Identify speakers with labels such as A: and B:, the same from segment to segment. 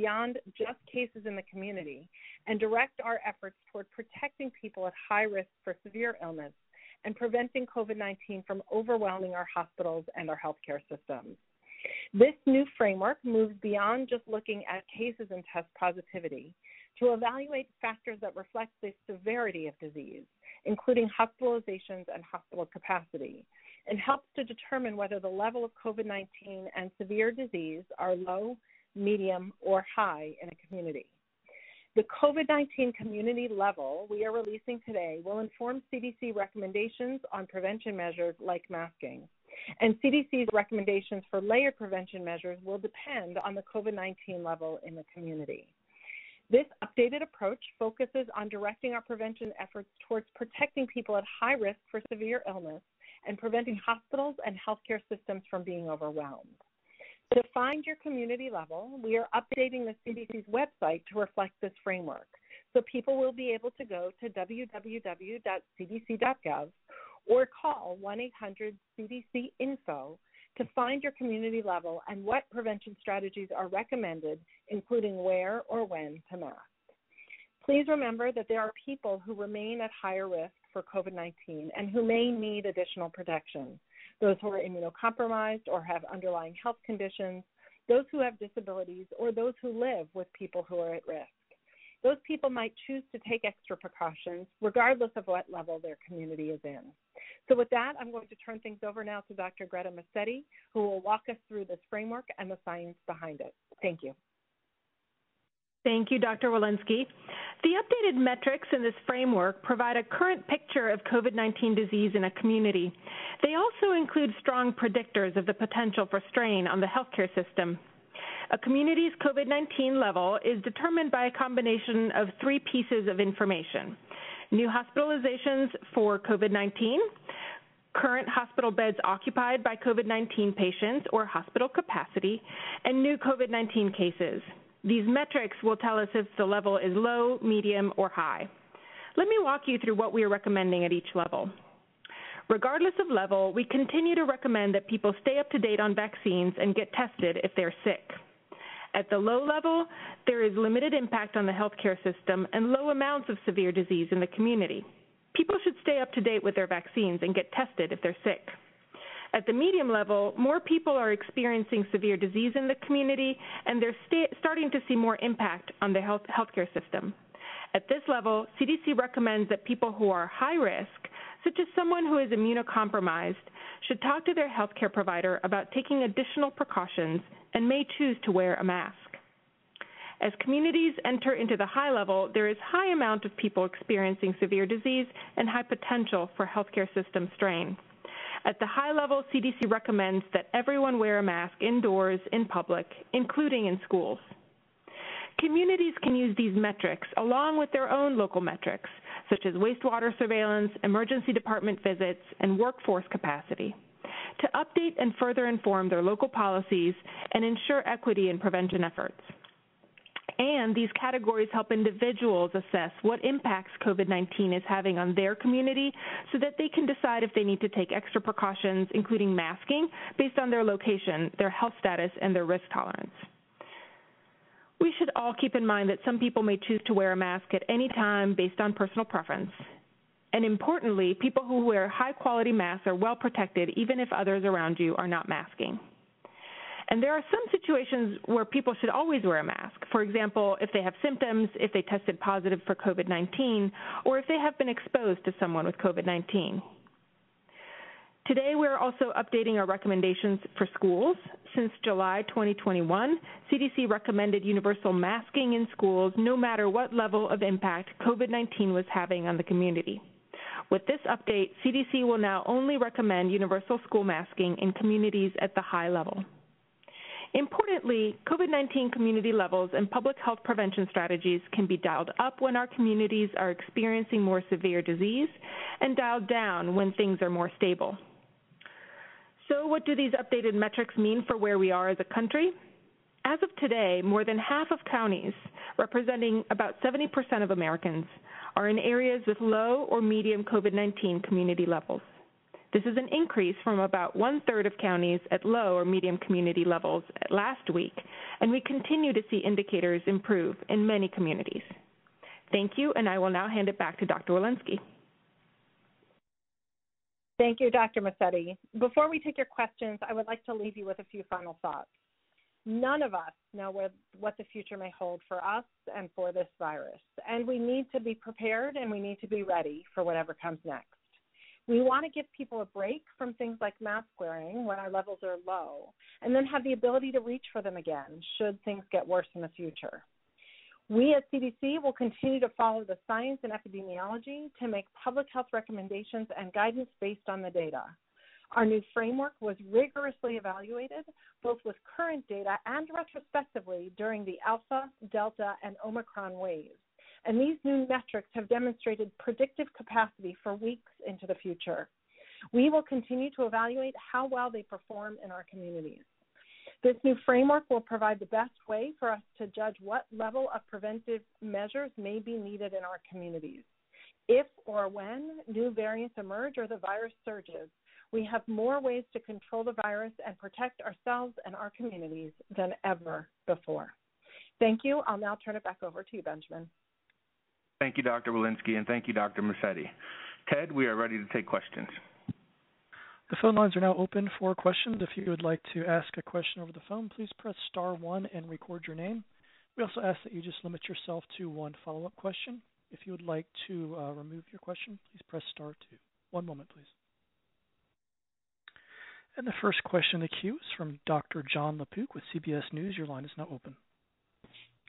A: beyond just cases in the community and direct our efforts toward protecting people at high risk for severe illness and preventing COVID-19 from overwhelming our hospitals and our healthcare systems. This new framework moves beyond just looking at cases and test positivity to evaluate factors that reflect the severity of disease, including hospitalizations and hospital capacity, and helps to determine whether the level of COVID-19 and severe disease are low, medium, or high in a community. The COVID-19 community level we are releasing today will inform CDC recommendations on prevention measures like masking, and CDC's recommendations for layered prevention measures will depend on the COVID-19 level in the community. This updated approach focuses on directing our prevention efforts towards protecting people at high risk for severe illness and preventing hospitals and healthcare systems from being overwhelmed. To find your community level, we are updating the CDC's website to reflect this framework, so people will be able to go to www.cdc.gov or call 1-800-CDC-INFO to find your community level and what prevention strategies are recommended, including where or when to mask. Please remember that there are people who remain at higher risk for COVID-19 and who may need additional protection. Those who are immunocompromised or have underlying health conditions, those who have disabilities, or those who live with people who are at risk. Those people might choose to take extra precautions regardless of what level their community is in. So with that, I'm going to turn things over now to Dr. Greta Massetti, who will walk us through this framework and the science behind it. Thank you.
B: Thank you, Dr. Walensky. The updated metrics in this framework provide a current picture of COVID-19 disease in a community. They also include strong predictors of the potential for strain on the healthcare system. A community's COVID-19 level is determined by a combination of three pieces of information: new hospitalizations for COVID-19, current hospital beds occupied by COVID-19 patients or hospital capacity, and new COVID-19 cases. These metrics will tell us if the level is low, medium, or high. Let me walk you through what we are recommending at each level. Regardless of level, we continue to recommend that people stay up to date on vaccines and get tested if they're sick. At the low level, there is limited impact on the healthcare system and low amounts of severe disease in the community. People should stay up to date with their vaccines and get tested if they're sick. At the medium level, more people are experiencing severe disease in the community, and they're starting to see more impact on the healthcare system. At this level, CDC recommends that people who are high risk, such as someone who is immunocompromised, should talk to their healthcare provider about taking additional precautions and may choose to wear a mask. As communities enter into the high level, there is high amount of people experiencing severe disease and high potential for healthcare system strain. At the high level, CDC recommends that everyone wear a mask indoors, in public, including in schools. Communities can use these metrics along with their own local metrics, such as wastewater surveillance, emergency department visits, and workforce capacity, to update and further inform their local policies and ensure equity in prevention efforts. And these categories help individuals assess what impacts COVID-19 is having on their community so that they can decide if they need to take extra precautions, including masking, based on their location, their health status, and their risk tolerance. We should all keep in mind that some people may choose to wear a mask at any time based on personal preference. And importantly, people who wear high-quality masks are well protected even if others around you are not masking. And there are some situations where people should always wear a mask. For example, if they have symptoms, if they tested positive for COVID-19, or if they have been exposed to someone with COVID-19. Today, we're also updating our recommendations for schools. Since July 2021, CDC recommended universal masking in schools no matter what level of impact COVID-19 was having on the community. With this update, CDC will now only recommend universal school masking in communities at the high level. Importantly, COVID-19 community levels and public health prevention strategies can be dialed up when our communities are experiencing more severe disease and dialed down when things are more stable. So what do these updated metrics mean for where we are as a country? As of today, more than half of counties, representing about 70% of Americans, are in areas with low or medium COVID-19 community levels. This is an increase from about one-third of counties at low or medium community levels last week, and we continue to see indicators improve in many communities. Thank you, and I will now hand it back to Dr. Walensky.
A: Thank you, Dr. Massetti. Before we take your questions, I would like to leave you with a few final thoughts. None of us know what the future may hold for us and for this virus, and we need to be prepared and we need to be ready for whatever comes next. We want to give people a break from things like mask wearing when our levels are low, and then have the ability to reach for them again should things get worse in the future. We at CDC will continue to follow the science and epidemiology to make public health recommendations and guidance based on the data. Our new framework was rigorously evaluated, both with current data and retrospectively during the Alpha, Delta, and Omicron waves. And these new metrics have demonstrated predictive capacity for weeks into the future. We will continue to evaluate how well they perform in our communities. This new framework will provide the best way for us to judge what level of preventive measures may be needed in our communities. If or when new variants emerge or the virus surges, we have more ways to control the virus and protect ourselves and our communities than ever before. Thank you. I'll now turn it back over to you, Benjamin.
C: Thank you, Dr. Walensky, and thank you, Dr. Massetti. Ted, we are ready to take questions.
D: The phone lines are now open for questions. If you would like to ask a question over the phone, please press *1 and record your name. We also ask that you just limit yourself to one follow-up question. If you would like to remove your question, please press *2. One moment, please. And the first question in the queue is from Dr. John LaPook with CBS News. Your line is now open.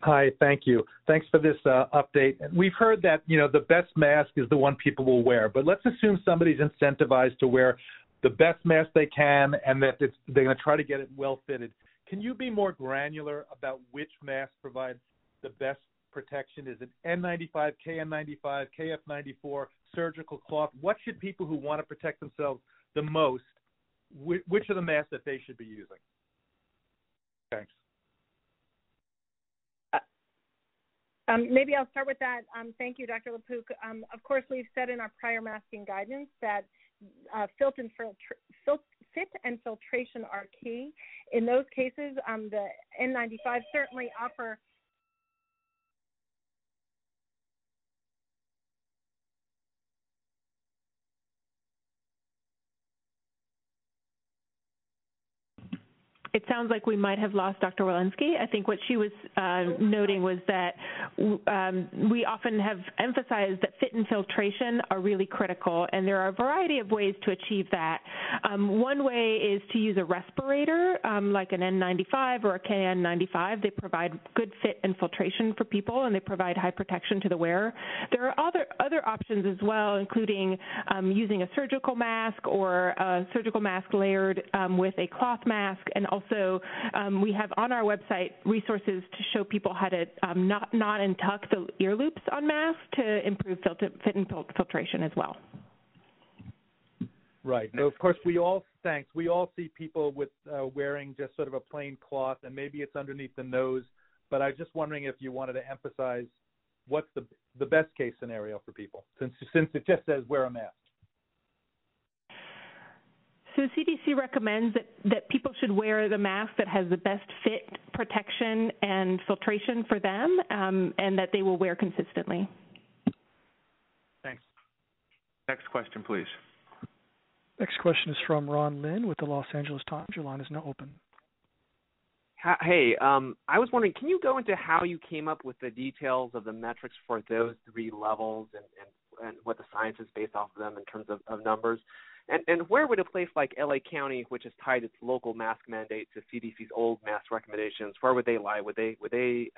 E: Hi, thank you. Thanks for this update. We've heard that, the best mask is the one people will wear, but let's assume somebody's incentivized to wear the best mask they can and that they're going to try to get it well fitted. Can you be more granular about which masks provide the best protection? Is it N95, KN95, KF94, surgical cloth? What should people who want to protect themselves the most, which are the masks that they should be using? Thanks.
A: Maybe I'll start with that. Thank you, Dr. LaPook. Of course, we've said in our prior masking guidance that fit and filtration are key. In those cases, the N95 certainly offer
B: It sounds like we might have lost Dr. Walensky. I think what she was noting was that we often have emphasized that fit and filtration are really critical, and there are a variety of ways to achieve that. One way is to use a respirator, like an N95 or a KN95. They provide good fit and filtration for people, and they provide high protection to the wearer. There are other options as well, including using a surgical mask or a surgical mask layered with a cloth mask, and also we have on our website resources to show people how to knot and tuck the ear loops on masks to improve fit and filtration as well.
E: Right. So of course we all see people with wearing just sort of a plain cloth, and maybe it's underneath the nose, but I was just wondering if you wanted to emphasize what's the best case scenario for people, since it just says wear a mask.
B: So CDC recommends that people should wear the mask that has the best fit, protection, and filtration for them, and that they will wear consistently.
C: Thanks. Next question, please.
D: Next question is from Ron Lin with the Los Angeles Times. Your line is now open.
F: Hey, I was wondering, can you go into how you came up with the details of the metrics for those three levels and what the science is based off of them in terms of numbers? And where would a place like LA County, which has tied its local mask mandate to CDC's old mask recommendations, where would they lie? Would they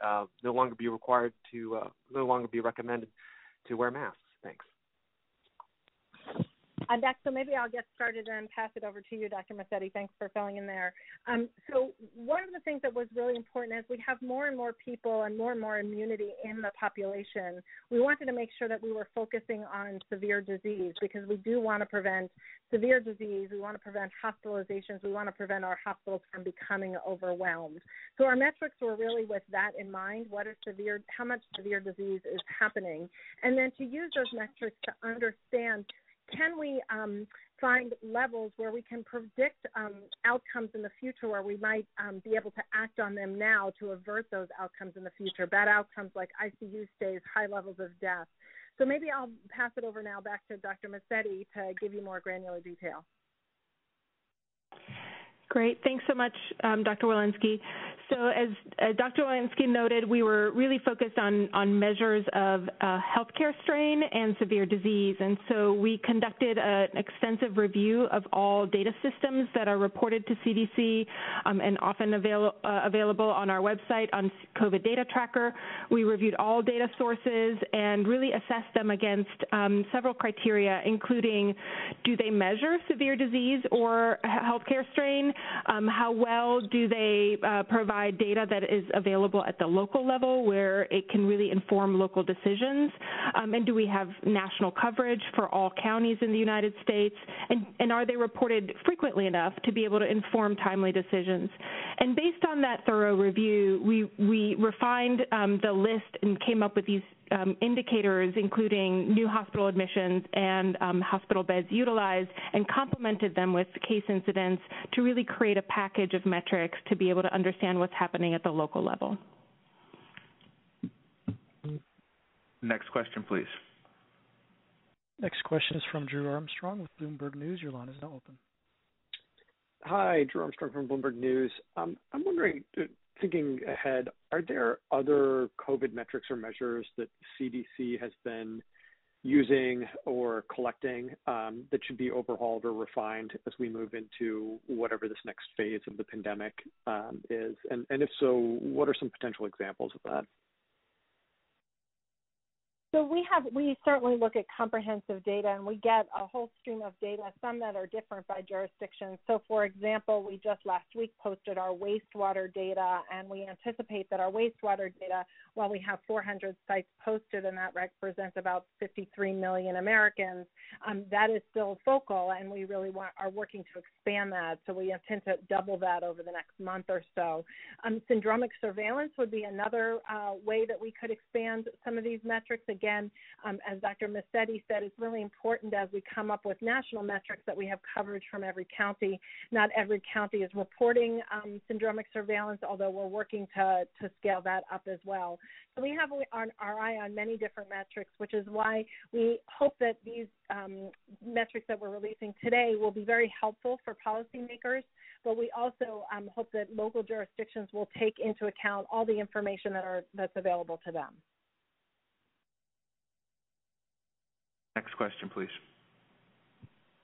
F: no longer be required to no longer be recommended to wear masks? Thanks.
A: So maybe I'll get started and pass it over to you, Dr. Massetti. Thanks for filling in there. So one of the things that was really important is we have more and more people and more immunity in the population. We wanted to make sure that we were focusing on severe disease because we do want to prevent severe disease. We want to prevent hospitalizations. We want to prevent our hospitals from becoming overwhelmed. So our metrics were really with that in mind. How much severe disease is happening? And then to use those metrics to understand, can we find levels where we can predict outcomes in the future, where we might be able to act on them now to avert those outcomes in the future, bad outcomes like ICU stays, high levels of death. So maybe I'll pass it over now back to Dr. Massetti to give you more granular detail.
B: Great. Thanks so much, Dr. Walensky. So as Dr. Walensky noted, we were really focused on measures of healthcare strain and severe disease. And so we conducted an extensive review of all data systems that are reported to CDC and often available on our website on COVID Data Tracker. We reviewed all data sources and really assessed them against several criteria, including do they measure severe disease or healthcare strain? How well do they provide data that is available at the local level where it can really inform local decisions? And do we have national coverage for all counties in the United States? And are they reported frequently enough to be able to inform timely decisions? And based on that thorough review, we refined the list and came up with these indicators, including new hospital admissions and hospital beds utilized, and complemented them with case incidents to really create a package of metrics to be able to understand what's happening at the local level.
C: Next question, please.
D: Next question is from Drew Armstrong with Bloomberg News. Your line is now open.
G: Hi, Drew Armstrong from Bloomberg News. I'm wondering, thinking ahead, are there other COVID metrics or measures that CDC has been using or collecting that should be overhauled or refined as we move into whatever this next phase of the pandemic is? And if so, what are some potential examples of that?
A: So we certainly look at comprehensive data, and we get a whole stream of data, some that are different by jurisdiction. So, for example, we just last week posted our wastewater data, and we anticipate that our wastewater data, while we have 400 sites posted, and that represents about 53 million Americans, that is still focal, and we really are working to expand that. So we intend to double that over the next month or so. Syndromic surveillance would be another way that we could expand some of these metrics. Again, as Dr. Massetti said, it's really important as we come up with national metrics that we have coverage from every county. Not every county is reporting syndromic surveillance, although we're working to scale that up as well. So we have our eye on many different metrics, which is why we hope that these metrics that we're releasing today will be very helpful for policymakers, but we also hope that local jurisdictions will take into account all the information that's available to them.
C: Next question, please.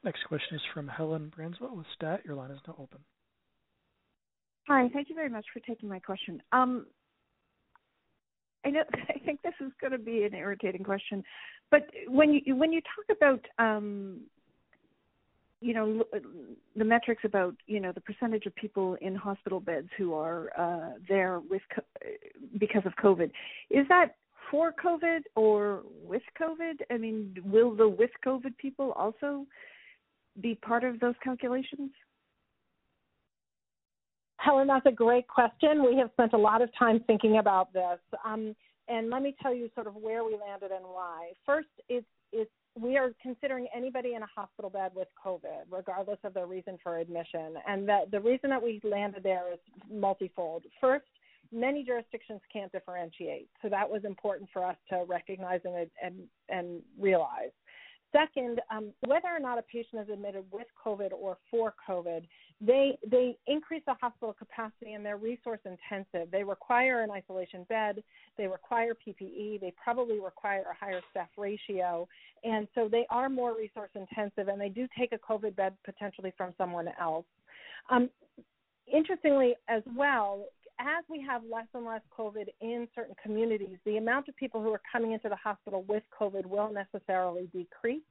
D: Next question is from Helen Branswell with STAT. Your line is now open.
H: Hi, thank you very much for taking my question. I think this is going to be an irritating question, but when you talk about the metrics about the percentage of people in hospital beds who are there because of COVID, is that for COVID or with COVID? I mean, will the with COVID people also be part of those calculations?
A: Helen, that's a great question. We have spent a lot of time thinking about this. And let me tell you sort of where we landed and why. First, we are considering anybody in a hospital bed with COVID, regardless of their reason for admission. And the reason that we landed there is multifold. First, many jurisdictions can't differentiate, so that was important for us to recognize and realize. Second, whether or not a patient is admitted with COVID or for COVID, they increase the hospital capacity and they're resource intensive. They require an isolation bed, they require PPE, they probably require a higher staff ratio, and so they are more resource intensive, and they do take a COVID bed potentially from someone else. Interestingly as well, as we have less and less COVID in certain communities, the amount of people who are coming into the hospital with COVID will necessarily decrease.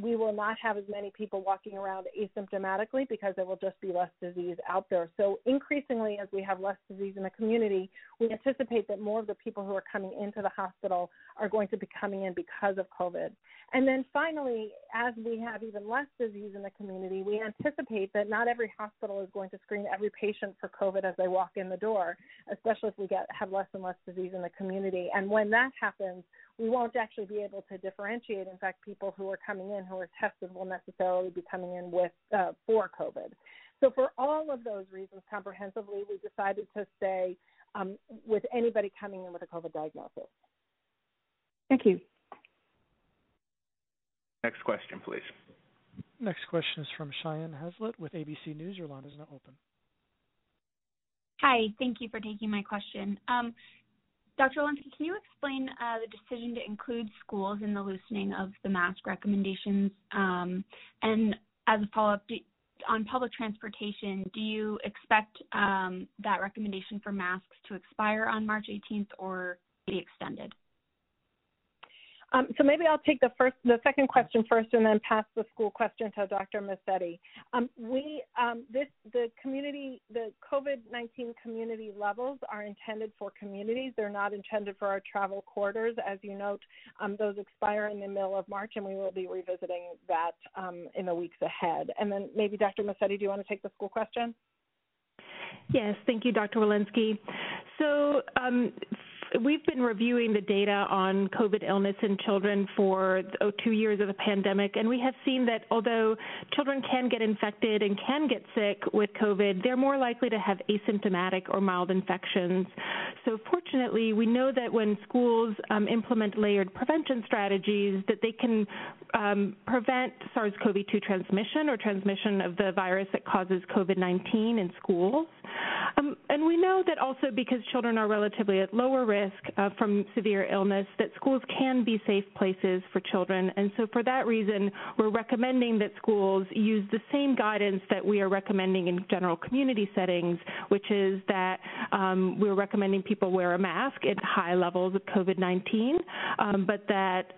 A: We will not have as many people walking around asymptomatically because there will just be less disease out there. So increasingly, as we have less disease in the community, we anticipate that more of the people who are coming into the hospital are going to be coming in because of COVID. And then finally, as we have even less disease in the community, we anticipate that not every hospital is going to screen every patient for COVID as they walk in the door, especially if we have less and less disease in the community. And when that happens, we won't actually be able to differentiate. In fact, people who are coming in who are tested will necessarily be coming in with for COVID. So for all of those reasons, comprehensively, we decided to stay with anybody coming in with a COVID diagnosis.
H: Thank you.
C: Next question, please.
D: Next question is from Cheyenne Hazlitt with ABC News. Your line is now open.
I: Hi, thank you for taking my question. Dr. Walensky, can you explain the decision to include schools in the loosening of the mask recommendations? And as a follow-up, on public transportation, do you expect that recommendation for masks to expire on March 18th or be extended?
A: So maybe I'll take the second question first, and then pass the school question to Dr. Massetti. The COVID-19 community levels are intended for communities. They're not intended for our travel corridors. As you note, those expire in the middle of March, and we will be revisiting that in the weeks ahead. And then maybe Dr. Massetti, do you want to take the school question?
B: Yes, thank you, Dr. Walensky. So we've been reviewing the data on COVID illness in children for 2 years of the pandemic, and we have seen that although children can get infected and can get sick with COVID, they're more likely to have asymptomatic or mild infections. So fortunately, we know that when schools implement layered prevention strategies, that they can prevent SARS-CoV-2 transmission or transmission of the virus that causes COVID-19 in schools. And we know that also because children are relatively at lower risk from severe illness, that schools can be safe places for children. And so for that reason, we're recommending that schools use the same guidance that we are recommending in general community settings, which is that we're recommending people wear a mask at high levels of COVID-19, but that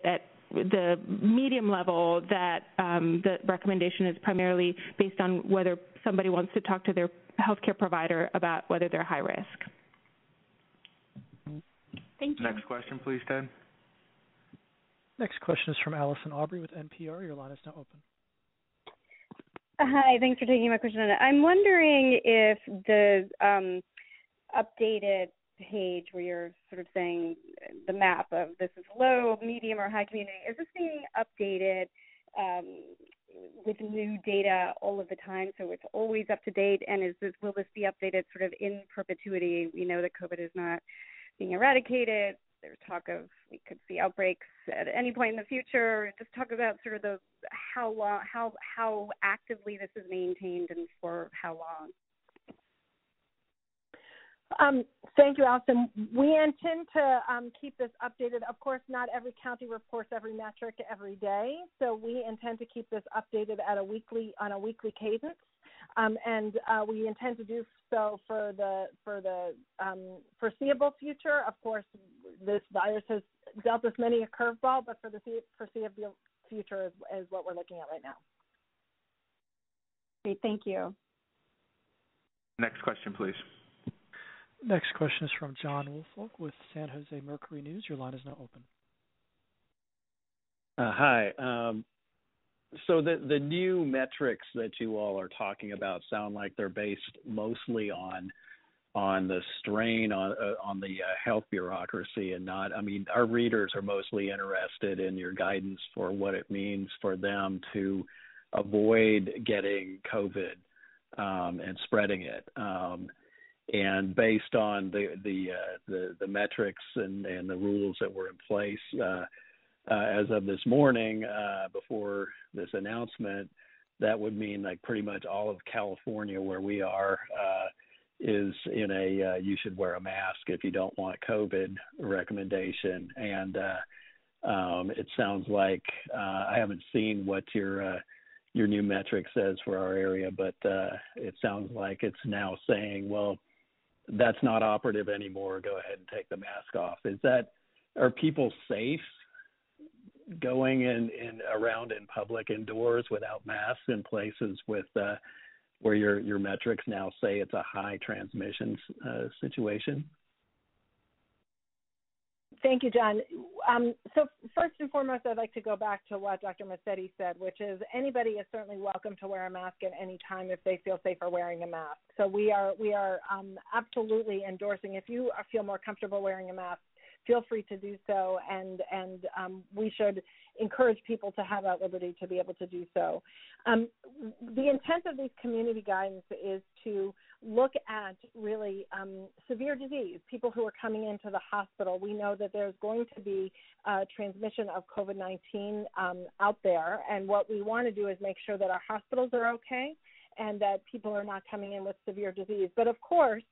B: at the medium level, that the recommendation is primarily based on whether somebody wants to talk to their healthcare provider about whether they're high risk.
I: Thank you.
C: Next question, please, Ted.
D: Next question is from Allison Aubrey with NPR. Your line is now open.
J: Hi, thanks for taking my question. I'm wondering if the updated page where you're sort of saying the map of this is low, medium, or high community, is this being updated with new data all of the time, so it's always up to date? And will this be updated sort of in perpetuity? We know that COVID is not being eradicated. There's talk of we could see outbreaks at any point in the future. Just talk about sort of how actively this is maintained and for how long.
A: Thank you, Allison. We intend to keep this updated. Of course, not every county reports every metric every day, so we intend to keep this updated on a weekly cadence, and we intend to do so for the foreseeable future. Of course, this virus has dealt us many a curveball, but for the foreseeable future is what we're looking at right now.
J: Great, thank you.
C: Next question, please.
D: Next question is from John Woolfolk with San Jose Mercury News. Your line is now open.
K: Hi. So the new metrics that you all are talking about sound like they're based mostly on the strain on the health bureaucracy and not. I mean, our readers are mostly interested in your guidance for what it means for them to avoid getting COVID and spreading it. And based on the metrics and the rules that were in place as of this morning, before this announcement, that would mean like pretty much all of California, where we are, is in a you should wear a mask if you don't want COVID recommendation. And it sounds like I haven't seen what your new metric says for our area, but it sounds like it's now saying, well, that's not operative anymore. Go ahead and take the mask off. Are people safe going in around in public indoors without masks in places with where your metrics now say it's a high transmission situation?
A: Thank you, John. So first and foremost, I'd like to go back to what Dr. Massetti said, which is anybody is certainly welcome to wear a mask at any time if they feel safer wearing a mask. So we are absolutely endorsing, if you feel more comfortable wearing a mask, feel free to do so, and we should encourage people to have that liberty to be able to do so. The intent of these community guidance is to look at really severe disease, people who are coming into the hospital. We know that there's going to be transmission of COVID-19 out there, and what we want to do is make sure that our hospitals are okay and that people are not coming in with severe disease. But of course,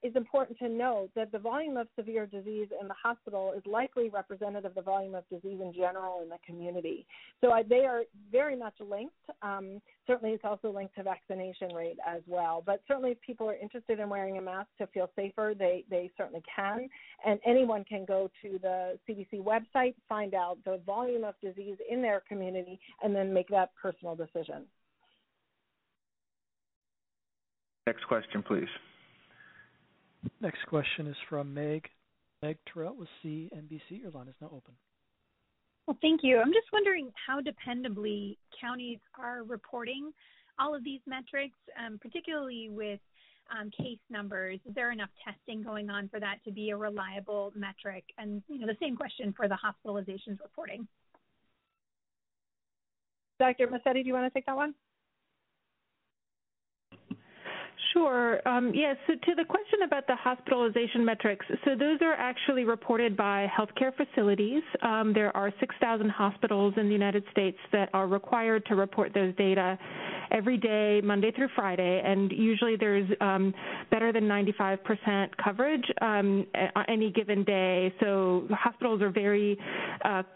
A: it's important to note that the volume of severe disease in the hospital is likely representative of the volume of disease in general in the community. So they are very much linked. Certainly it's also linked to vaccination rate as well. But certainly if people are interested in wearing a mask to feel safer, they certainly can. And anyone can go to the CDC website, find out the volume of disease in their community, and then make that personal decision.
C: Next question, please.
D: Next question is from Meg Terrell with CNBC. Your line is now open.
L: Well, thank you. I'm just wondering how dependably counties are reporting all of these metrics, particularly with case numbers. Is there enough testing going on for that to be a reliable metric? And the same question for the hospitalizations reporting.
A: Dr. Massetti, do you want to take that one?
B: Sure. Yes. So to the question about the hospitalization metrics, so those are actually reported by healthcare facilities. There are 6,000 hospitals in the United States that are required to report those data every day, Monday through Friday, and usually there's better than 95% coverage any given day. So hospitals are very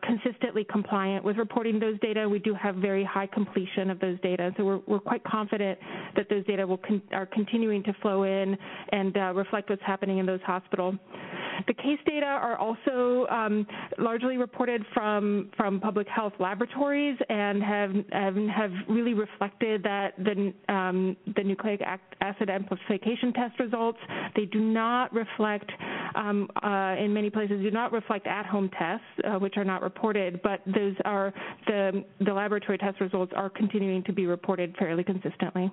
B: consistently compliant with reporting those data. We do have very high completion of those data, so we're quite confident that those data are continuing to flow in and reflect what's happening in those hospitals. The case data are also largely reported from public health laboratories and have really reflected that the nucleic acid amplification test results, they do not reflect, in many places, do not reflect at-home tests, which are not reported, but those are the laboratory test results are continuing to be reported fairly consistently.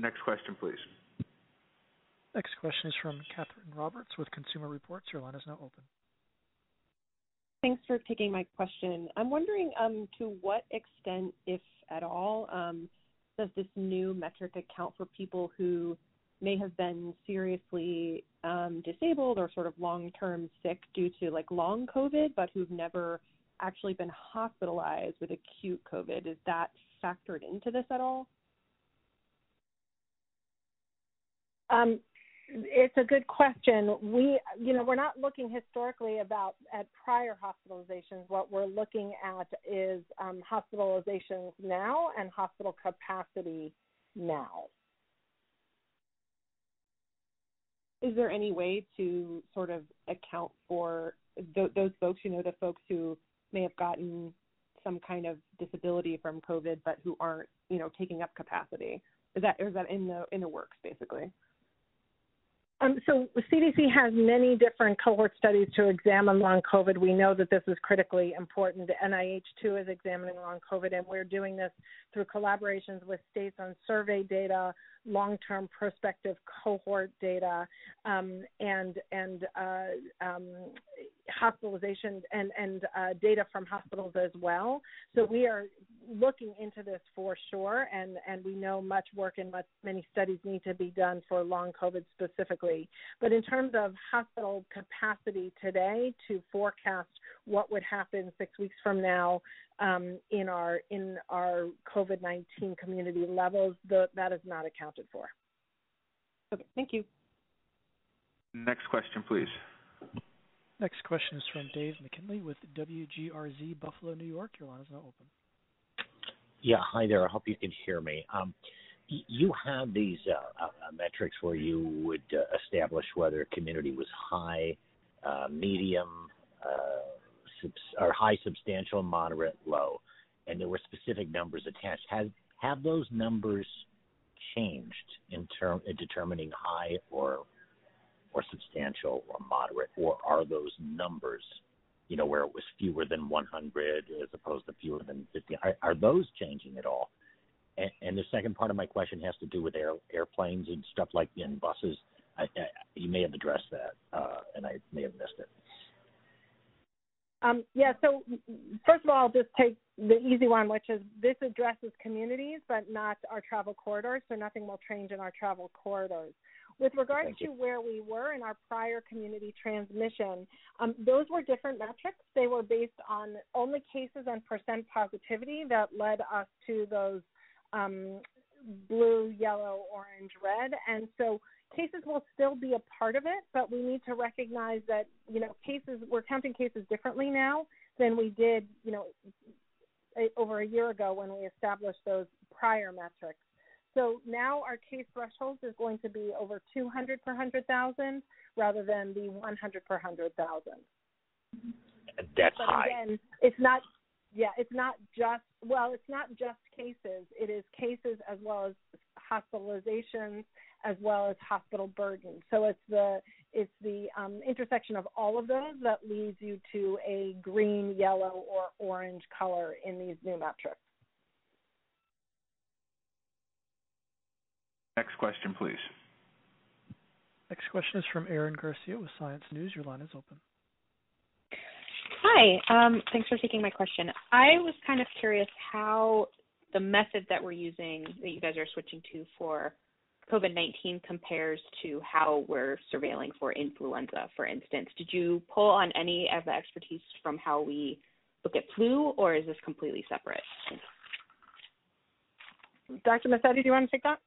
C: Next question, please.
D: Next question is from Catherine Roberts with Consumer Reports. Your line is now open.
M: Thanks for taking my question. I'm wondering to what extent, if at all, does this new metric account for people who may have been seriously disabled or sort of long-term sick due to long COVID, but who've never actually been hospitalized with acute COVID? Is that factored into this at all?
A: It's a good question. We're not looking historically at prior hospitalizations. What we're looking at is hospitalizations now and hospital capacity now.
M: Is there any way to sort of account for those folks, the folks who may have gotten some kind of disability from COVID but who aren't, taking up capacity? Is that in the works, basically?
A: So CDC has many different cohort studies to examine long COVID. We know that this is critically important. The NIH, too, is examining long COVID, and we're doing this through collaborations with states on survey data, long-term prospective cohort data, and hospitalizations and data from hospitals as well. So we are looking into this for sure, and we know much work and many studies need to be done for long COVID specifically. But in terms of hospital capacity today to forecast what would happen 6 weeks from now in our COVID-19 community levels, that is not accounted for.
M: Okay, thank you.
C: Next question, please.
D: Next question is from Dave McKinley with WGRZ Buffalo, New York. Your line is now open.
N: Yeah, hi there. I hope you can hear me. You have these metrics where you would establish whether a community was high, medium, or high, substantial, moderate, low, and there were specific numbers attached. Have those numbers changed in determining high or substantial or moderate, or are those numbers, where it was fewer than 100 as opposed to fewer than 50? Are those changing at all? And the second part of my question has to do with airplanes and stuff in buses. You may have addressed that, and I may have missed it.
A: Yeah, so first of all, I'll just take the easy one, which is this addresses communities, but not our travel corridors, so nothing will change in our travel corridors. With regards to where we were in our prior community transmission, those were different metrics. They were based on only cases and percent positivity that led us to those blue, yellow, orange, red. And so cases will still be a part of it, but we need to recognize that, we're counting cases differently now than we did, over a year ago when we established those prior metrics. So now our case threshold is going to be over 200 per 100,000 rather than the 100 per 100,000.
N: That's
A: but
N: high.
A: Again, it's not just cases. It is cases as well as hospitalizations as well as hospital burden. So it's the intersection of all of those that leads you to a green, yellow, or orange color in these new metrics.
C: Next question, please.
D: Next question is from Erin Garcia with Science News. Your line is open.
O: Hi. Thanks for taking my question. I was kind of curious how the method that we're using, that you guys are switching to for COVID-19 compares to how we're surveilling for influenza, for instance. Did you pull on any of the expertise from how we look at flu, or is this completely separate? Thanks.
A: Dr. Massetti, do you want to take that?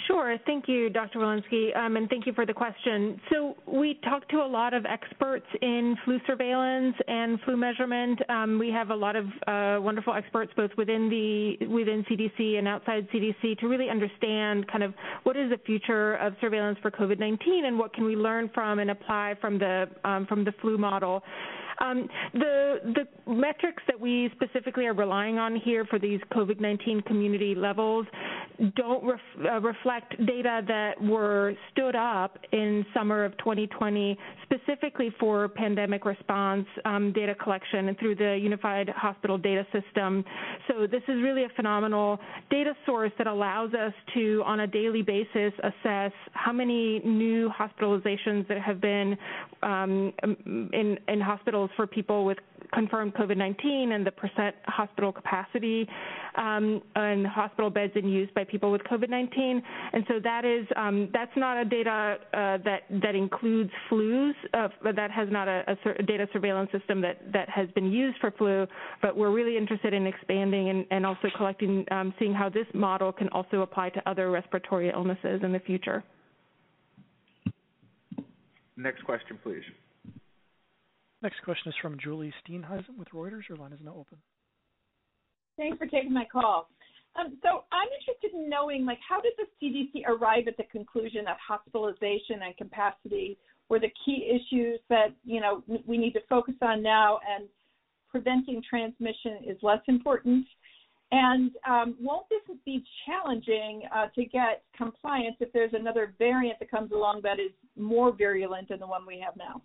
B: Sure. Thank you, Dr. Walensky, and thank you for the question. So we talked to a lot of experts in flu surveillance and flu measurement. We have a lot of wonderful experts both within CDC and outside CDC to really understand kind of what is the future of surveillance for COVID-19 and what can we learn from and apply from the flu model. The metrics that we specifically are relying on here for these COVID-19 community levels don't reflect data that were stood up in summer of 2020 specifically for pandemic response data collection and through the Unified Hospital Data System. So this is really a phenomenal data source that allows us to, on a daily basis, assess how many new hospitalizations that have been in hospitals for people with confirmed COVID-19 and the percent hospital capacity and hospital beds in use by people with COVID-19. And so that's not a data that includes flus, that has not a data surveillance system that has been used for flu, but we're really interested in expanding and also collecting, seeing how this model can also apply to other respiratory illnesses in the future.
C: Next question, please.
D: Next question is from Julie Steenhuisen with Reuters. Your line is now open.
P: Thanks for taking my call. So I'm interested in knowing, how did the CDC arrive at the conclusion that hospitalization and capacity were the key issues that, we need to focus on now, and preventing transmission is less important? And won't this be challenging to get compliance if there's another variant that comes along that is more virulent than the one we have now?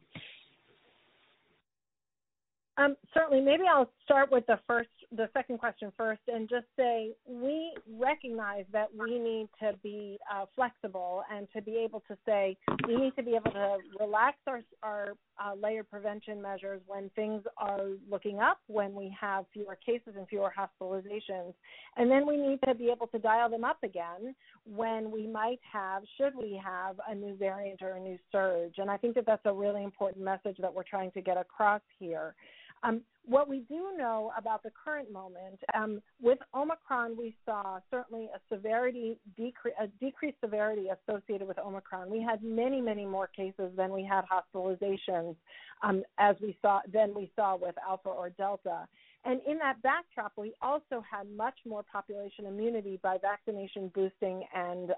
A: Certainly. Maybe I'll start with the second question first, and just say we recognize that we need to be flexible and to be able to say we need to be able to relax our layered prevention measures when things are looking up, when we have fewer cases and fewer hospitalizations, and then we need to be able to dial them up again when we might have, should we have a new variant or a new surge. And I think that that's a really important message that we're trying to get across here. What we do know about the current moment, with Omicron, we saw certainly a decreased severity associated with Omicron. We had many, many more cases than we had hospitalizations than we saw with Alpha or Delta. And in that backdrop, we also had much more population immunity by vaccination boosting and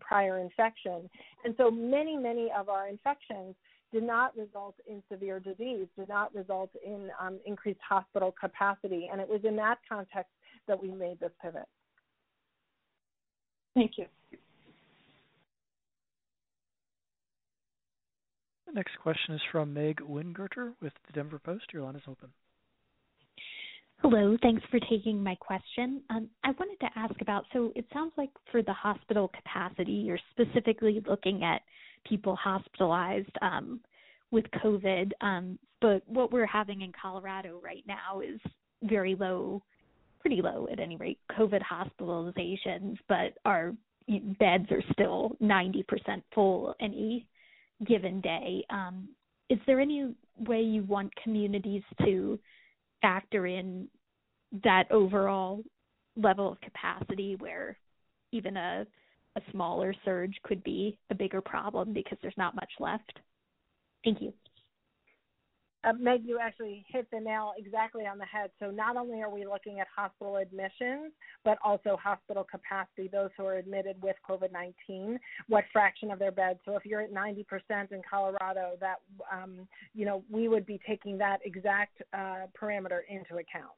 A: prior infection. And so many, many of our infections did not result in severe disease, did not result in increased hospital capacity. And it was in that context that we made this pivot.
P: Thank you.
D: The next question is from Meg Wingerter with the Denver Post. Your line is open.
Q: Hello, thanks for taking my question. I wanted to ask about, so it sounds like for the hospital capacity, you're specifically looking at people hospitalized with COVID, but what we're having in Colorado right now is very low, pretty low at any rate, COVID hospitalizations, but our beds are still 90% full any given day. Is there any way you want communities to factor in that overall level of capacity where even a smaller surge could be a bigger problem because there's not much left? Thank you.
A: Meg, you actually hit the nail exactly on the head. So not only are we looking at hospital admissions, but also hospital capacity, those who are admitted with COVID-19, what fraction of their beds. So if you're at 90% in Colorado, that, we would be taking that exact parameter into account.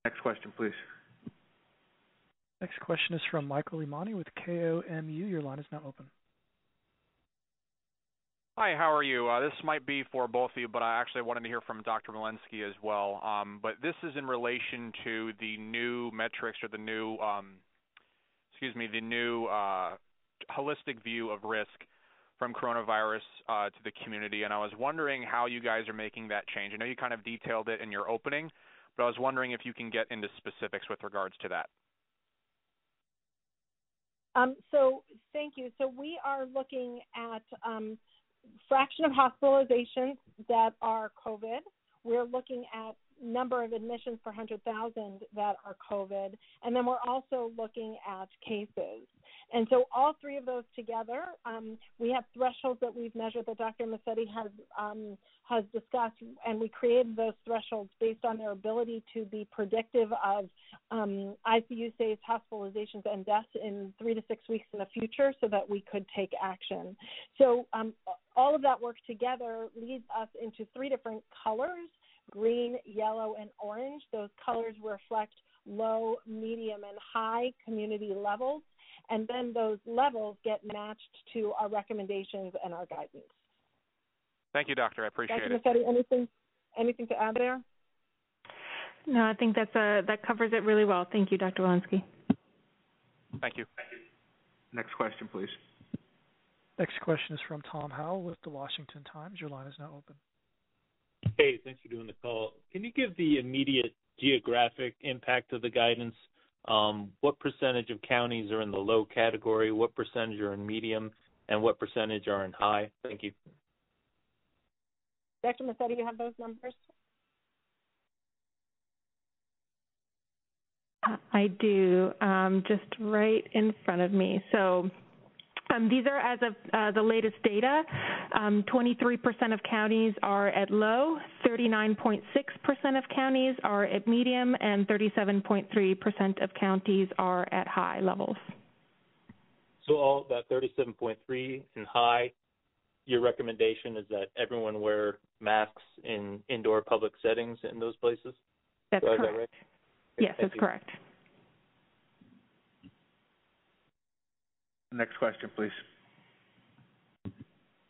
C: Next question, please.
D: Next question is from Michael Imani with KOMU. Your line is now open.
R: Hi, how are you? This might be for both of you, but I actually wanted to hear from Dr. Walensky as well. But this is in relation to the new metrics or the new, holistic view of risk from coronavirus to the community. And I was wondering how you guys are making that change. I know you kind of detailed it in your opening, but I was wondering if you can get into specifics with regards to that.
A: So thank you. So we are looking at fraction of hospitalizations that are COVID. We're looking at number of admissions per 100,000 that are COVID. And then we're also looking at cases. And so all three of those together, we have thresholds that we've measured that Dr. Massetti has discussed, and we created those thresholds based on their ability to be predictive of ICU stays, hospitalizations, and deaths in 3 to 6 weeks in the future so that we could take action. So all of that work together leads us into 3 different colors: green, yellow, and orange. Those colors reflect low, medium, and high community levels, and then those levels get matched to our recommendations and our guidance.
R: Thank you, Doctor. I appreciate it.
A: Dr. Massetti, anything to add there?
B: No, I think that covers it really well. Thank you, Dr. Walensky.
R: Thank you.
C: Next question, please.
D: Next question is from Tom Howell with the Washington Times. Your line is now open.
S: Hey, thanks for doing the call. Can you give the immediate geographic impact of the guidance? What percentage of counties are in the low category? What percentage are in medium? And what percentage are in high? Thank you.
A: Dr. Massetti, you have those numbers?
B: I do, just right in front of me. So these are as of the latest data. 23% of counties are at low, 39.6% of counties are at medium, and 37.3% of counties are at high levels.
S: So all that 37.3 and high, your recommendation is that everyone wear masks in indoor public settings in those places?
B: That's correct.
S: That right?
B: Yes, that's correct.
C: Next question, please.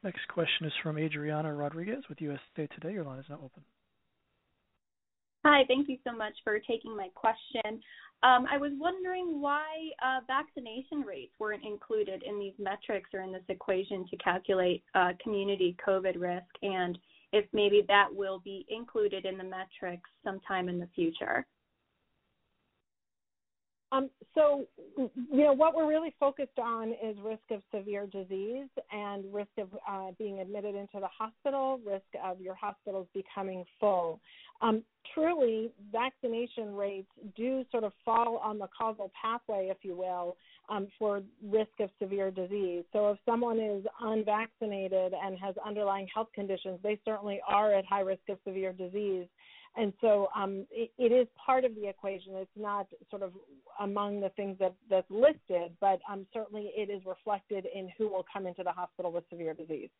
D: Next question is from Adriana Rodriguez with USA Today. Your line is now open.
T: Hi, thank you so much for taking my question. I was wondering why vaccination rates weren't included in these metrics or in this equation to calculate community COVID risk, and if maybe that will be included in the metrics sometime in the future.
A: So, what we're really focused on is risk of severe disease and risk of being admitted into the hospital, risk of your hospitals becoming full. Truly, vaccination rates do sort of fall on the causal pathway, if you will, for risk of severe disease. So if someone is unvaccinated and has underlying health conditions, they certainly are at high risk of severe disease. And so it is part of the equation. It's not sort of among the things that's listed, but certainly it is reflected in who will come into the hospital with severe disease.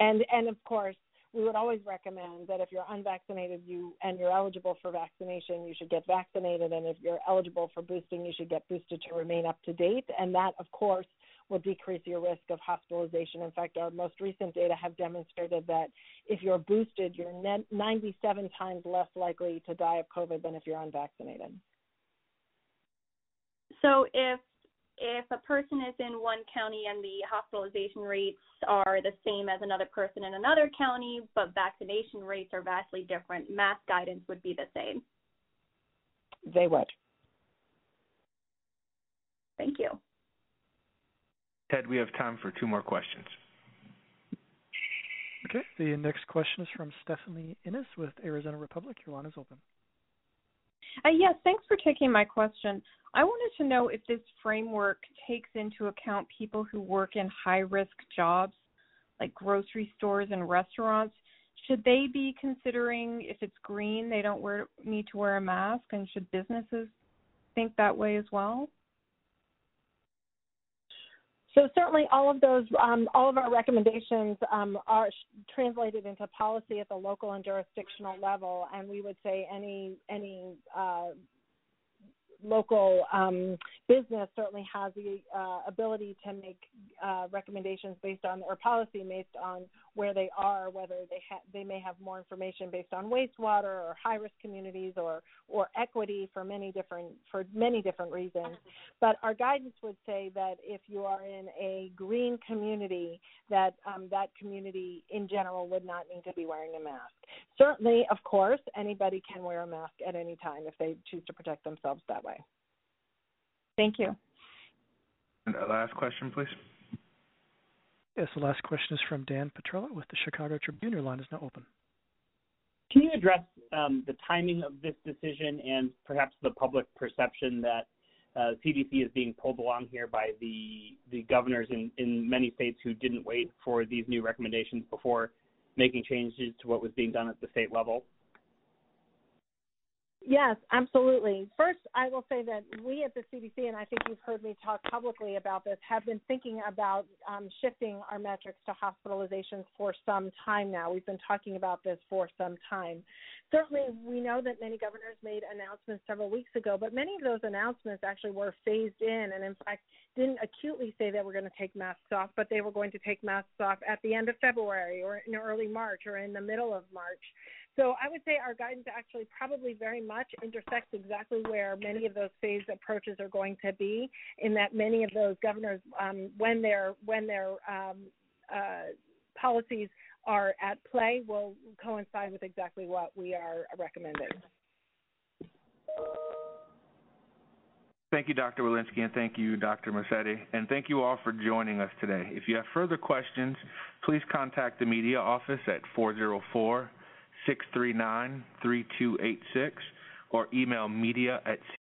A: And of course, we would always recommend that if you're unvaccinated and you're eligible for vaccination, you should get vaccinated. And if you're eligible for boosting, you should get boosted to remain up to date. And that, of course, will decrease your risk of hospitalization. In fact, our most recent data have demonstrated that if you're boosted, you're 97 times less likely to die of COVID than if you're unvaccinated.
T: So if a person is in one county and the hospitalization rates are the same as another person in another county, but vaccination rates are vastly different, mask guidance would be the same?
A: They would.
T: Thank you.
C: Ted, we have time for 2 more questions.
D: Okay, the next question is from Stephanie Innes with Arizona Republic. Your line is open.
U: Yes, thanks for taking my question. I wanted to know if this framework takes into account people who work in high-risk jobs, like grocery stores and restaurants. Should they be considering, if it's green, they don't need to wear a mask, and should businesses think that way as well?
A: So certainly all of our recommendations are translated into policy at the local and jurisdictional level, and we would say any local business certainly has the ability to make recommendations based on, or policy based on where they are, whether they may have more information based on wastewater or high-risk communities or equity for many different reasons. But our guidance would say that if you are in a green community, that that community in general would not need to be wearing a mask. Certainly, of course, anybody can wear a mask at any time if they choose to protect themselves that way.
U: Thank you.
C: And last question, please.
D: Yes, the last question is from Dan Petrella with the Chicago Tribune. Your line is now open.
V: Can you address the timing of this decision and perhaps the public perception that CDC is being pulled along here by the governors in many states who didn't wait for these new recommendations before making changes to what was being done at the state level?
A: Yes, absolutely. First, I will say that we at the CDC, and I think you've heard me talk publicly about this, have been thinking about shifting our metrics to hospitalizations for some time now. We've been talking about this for some time. Certainly, we know that many governors made announcements several weeks ago, but many of those announcements actually were phased in and, in fact, didn't acutely say that we're going to take masks off, but they were going to take masks off at the end of February or in early March or in the middle of March. So I would say our guidance actually probably very much intersects exactly where many of those phased approaches are going to be, in that many of those governors, when their policies are at play, will coincide with exactly what we are recommending.
C: Thank you, Dr. Walensky, and thank you, Dr. Mercetti, and thank you all for joining us today. If you have further questions, please contact the media office at 404-639-3286 or email media@cdc.gov.